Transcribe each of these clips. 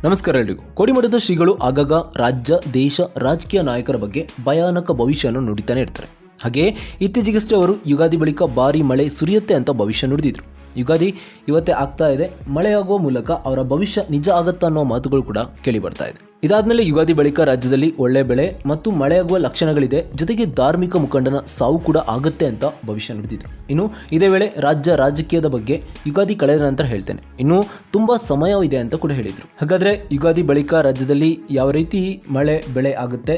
ನಮಸ್ಕಾರ ಎಲ್ರಿಗೂ. ಕೋಡಿಮಠದ ಶ್ರೀಗಳು ಆಗಾಗ ರಾಜ್ಯ, ದೇಶ, ರಾಜಕೀಯ ನಾಯಕರ ಬಗ್ಗೆ ಭಯಾನಕ ಭವಿಷ್ಯವನ್ನು ನುಡಿತಾನೆ ಇರ್ತಾರೆ. ಹಾಗೆ ಇತ್ತೀಚೆಗಷ್ಟೇ ಅವರು ಯುಗಾದಿ ಬಳಿಕ ಭಾರಿ ಮಳೆ ಸುರಿಯುತ್ತೆ ಅಂತ ಭವಿಷ್ಯ ನುಡಿದಿದ್ರು. ಯುಗಾದಿ ಇವತ್ತೇ ಆಗ್ತಾ ಇದೆ, ಮಳೆಯಾಗುವ ಮೂಲಕ ಅವರ ಭವಿಷ್ಯ ನಿಜ ಆಗತ್ತಾ ಅನ್ನೋ ಮಾತುಗಳು ಕೂಡ ಕೇಳಿ ಬರ್ತಾ ಇದೆ. ಇದಾದ್ಮೇಲೆ ಯುಗಾದಿ ಬಳಿಕ ರಾಜ್ಯದಲ್ಲಿ ಒಳ್ಳೆ ಬೆಳೆ ಮತ್ತು ಮಳೆಯಾಗುವ ಲಕ್ಷಣಗಳಿದೆ, ಜೊತೆಗೆ ಧಾರ್ಮಿಕ ಮುಖಂಡನ ಸಾವು ಕೂಡ ಆಗುತ್ತೆ ಅಂತ ಭವಿಷ್ಯ ನುಡಿದಿದ್ರು. ಇನ್ನು ಇದೇ ವೇಳೆ ರಾಜ್ಯ ರಾಜಕೀಯದ ಬಗ್ಗೆ ಯುಗಾದಿ ಕಳೆದ ನಂತರ ಹೇಳ್ತೇನೆ, ಇನ್ನು ತುಂಬಾ ಸಮಯವಿದೆ ಅಂತ ಕೂಡ ಹೇಳಿದ್ರು. ಹಾಗಾದ್ರೆ ಯುಗಾದಿ ಬಳಿಕ ರಾಜ್ಯದಲ್ಲಿ ಯಾವ ರೀತಿ ಮಳೆ ಬೆಳೆ ಆಗುತ್ತೆ,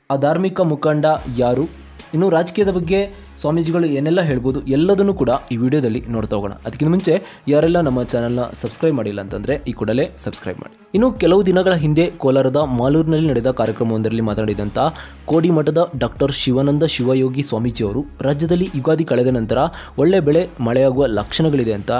ಆ ಧಾರ್ಮಿಕ ಮುಖಂಡ ಯಾರು, ಇನ್ನು ರಾಜಕೀಯದ ಬಗ್ಗೆ ಸ್ವಾಮೀಜಿಗಳು ಏನೆಲ್ಲ ಹೇಳ್ಬೋದು, ಎಲ್ಲದನ್ನು ಕೂಡ ಈ ವಿಡಿಯೋದಲ್ಲಿ ನೋಡ್ತಾ ಹೋಗೋಣ. ಅದಕ್ಕಿಂತ ಮುಂಚೆ ಯಾರೆಲ್ಲ ನಮ್ಮ ಚಾನಲ್ನ ಸಬ್ಸ್ಕ್ರೈಬ್ ಮಾಡಿಲ್ಲ ಅಂತಂದರೆ ಈ ಕೂಡಲೇ ಸಬ್ಸ್ಕ್ರೈಬ್ ಮಾಡಿ. ಇನ್ನು ಕೆಲವು ದಿನಗಳ ಹಿಂದೆ ಕೋಲಾರದ ಮಾಲೂರಿನಲ್ಲಿ ನಡೆದ ಕಾರ್ಯಕ್ರಮವೊಂದರಲ್ಲಿ ಮಾತನಾಡಿದಂಥ ಕೋಡಿಮಠದ ಡಾಕ್ಟರ್ ಶಿವಾನಂದ ಶಿವಯೋಗಿ ಸ್ವಾಮೀಜಿಯವರು ರಾಜ್ಯದಲ್ಲಿ ಯುಗಾದಿ ಕಳೆದ ನಂತರ ಒಳ್ಳೆ ಬೆಳೆ ಮಳೆಯಾಗುವ ಲಕ್ಷಣಗಳಿದೆ ಅಂತ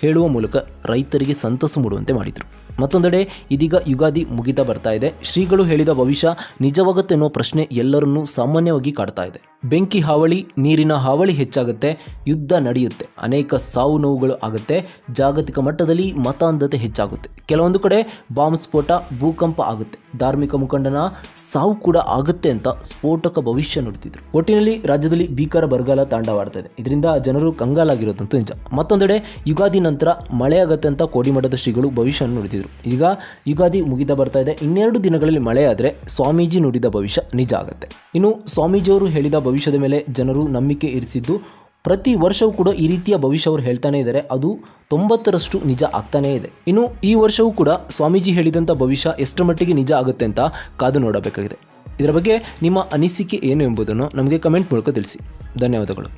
ಹೇಳುವ ಮೂಲಕ ರೈತರಿಗೆ ಸಂತಸ ಮೂಡುವಂತೆ ಮಾಡಿದರು. ಮತ್ತೊಂದೆಡೆ ಇದೀಗ ಯುಗಾದಿ ಮುಗಿತಾ ಬರ್ತಾ ಇದೆ. ಶ್ರೀಗಳು ಹೇಳಿದ ಭವಿಷ್ಯ ನಿಜವಾಗುತ್ತೆ ಅನ್ನೋ ಪ್ರಶ್ನೆ ಎಲ್ಲರನ್ನೂ ಸಾಮಾನ್ಯವಾಗಿ ಕಾಡ್ತಾ ಇದೆ. ಬೆಂಕಿ ಹಾವಳಿ, ನೀರಿನ ಹಾವಳಿ ಹೆಚ್ಚಾಗುತ್ತೆ, ಯುದ್ಧ ನಡೆಯುತ್ತೆ, ಅನೇಕ ಸಾವು ನೋವುಗಳು ಆಗುತ್ತೆ, ಜಾಗತಿಕ ಮಟ್ಟದಲ್ಲಿ ಮತಾಂಧತೆ ಹೆಚ್ಚಾಗುತ್ತೆ, ಕೆಲವೊಂದು ಕಡೆ ಬಾಂಬ್ ಸ್ಫೋಟ, ಭೂಕಂಪ ಆಗುತ್ತೆ, ಧಾರ್ಮಿಕ ಮುಖಂಡನ ಸಾವು ಕೂಡ ಆಗುತ್ತೆ ಅಂತ ಸ್ಫೋಟಕ ಭವಿಷ್ಯ ನುಡಿತಿದ್ರು. ಒಟ್ಟಿನಲ್ಲಿ ರಾಜ್ಯದಲ್ಲಿ ಭೀಕರ ಬರಗಾಲ ತಾಂಡವಾಡ್ತಾ ಇದೆ. ಇದರಿಂದ ಜನರು ಕಂಗಾಲಾಗಿರೋದಂತೂ ನಿಜ. ಮತ್ತೊಂದೆಡೆ ಯುಗಾದಿ ನಂತರ ಮಳೆಯಾಗತ್ತೆ ಅಂತ ಕೋಡಿಮಠದ ಶ್ರೀಗಳು ಭವಿಷ್ಯ ನುಡಿದಿದ್ರು. ಈಗ ಯುಗಾದಿ ಮುಗಿತಾ ಬರ್ತಾ ಇದೆ, ಇನ್ನೆರಡು ದಿನಗಳಲ್ಲಿ ಮಳೆ ಆದರೆ ಸ್ವಾಮೀಜಿ ನುಡಿದ ಭವಿಷ್ಯ ನಿಜ ಆಗುತ್ತೆ. ಇನ್ನು ಸ್ವಾಮೀಜಿಯವರು ಹೇಳಿದ ಭವಿಷ್ಯದ ಮೇಲೆ ಜನರು ನಂಬಿಕೆ ಇರಿಸಿದ್ದು, ಪ್ರತಿ ವರ್ಷವೂ ಕೂಡ ಈ ರೀತಿಯ ಭವಿಷ್ಯ ಅವರು ಹೇಳ್ತಾನೆ ಇದ್ದಾರೆ. ಅದು 90% ನಿಜ ಆಗ್ತಾನೇ ಇದೆ. ಇನ್ನು ಈ ವರ್ಷವೂ ಕೂಡ ಸ್ವಾಮೀಜಿ ಹೇಳಿದಂಥ ಭವಿಷ್ಯ ಎಷ್ಟರ ಮಟ್ಟಿಗೆ ನಿಜ ಆಗುತ್ತೆ ಅಂತ ಕಾದು ನೋಡಬೇಕಾಗಿದೆ. ಇದರ ಬಗ್ಗೆ ನಿಮ್ಮ ಅನಿಸಿಕೆ ಏನು ಎಂಬುದನ್ನು ನಮಗೆ ಕಮೆಂಟ್ ಮೂಲಕ ತಿಳಿಸಿ. ಧನ್ಯವಾದಗಳು.